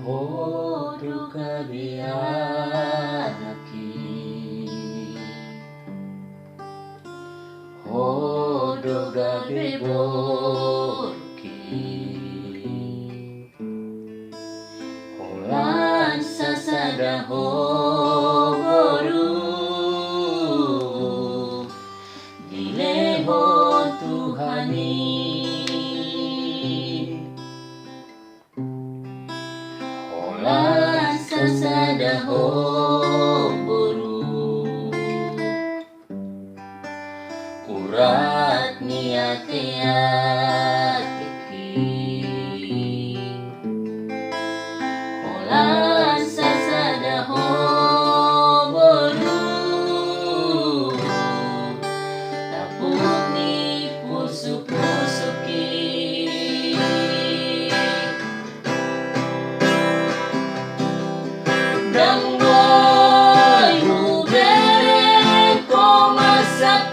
Hodu kabiyanaki, hodu gabe borki, holan sasada hoboru, dileho Tuhani. Holan sasada hoboru, urat niati-atiki. Holan sasada hoboru, tapuk ni pusuk-pusuki. Dang boy hubere ko masak,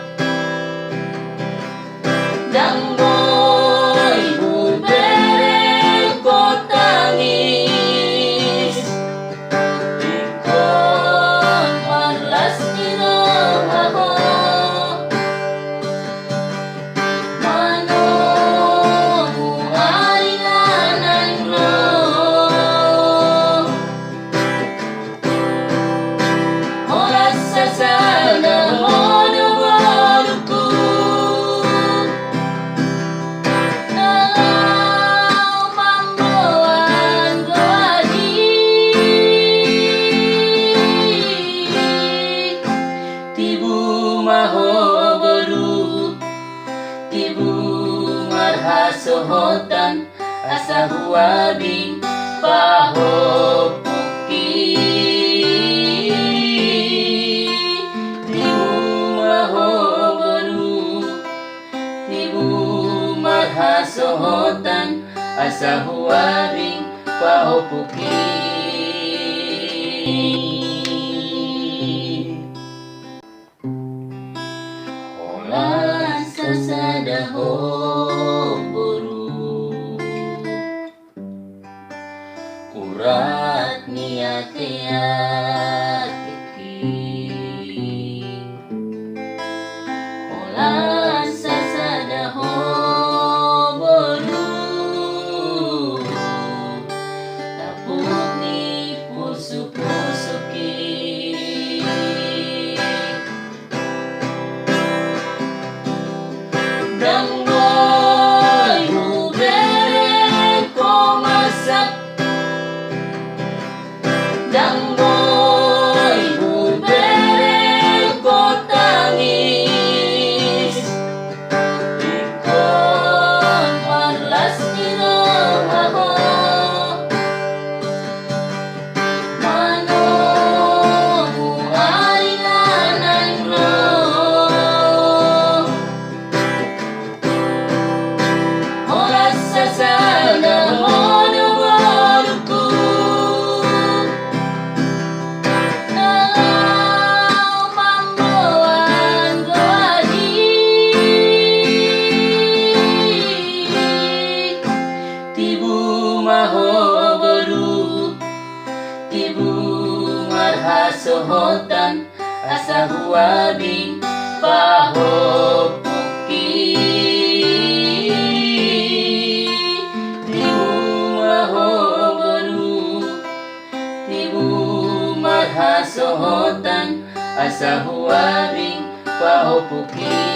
dang boy hubere ko tangis, ikon marlas kinong ako, mano muailan ang roh. Holas sasada honoboruku, nalaw mamboan goadi, tibu mahoboru, tibu marhasohotan, asa huabi pahopuki. Marhasohotan, asa huaring pahopuki. Holan sasada hoboru, urat niati-atiki. Holan sasada hoboru, tapuk ni pusuk-pusuki. Dang boy hubere ko masak, dang boy hubere ko tangis, ikon marlas kinong ako, mano muailan ang roh. Holas sasada honoboruku, nalaw mamboan goadi, tibu mahoboru, tibu marhasohotan, asa huabi pahopuki. Tibu mahoboru, tibu marhasohotan, asa huabi pahopuki.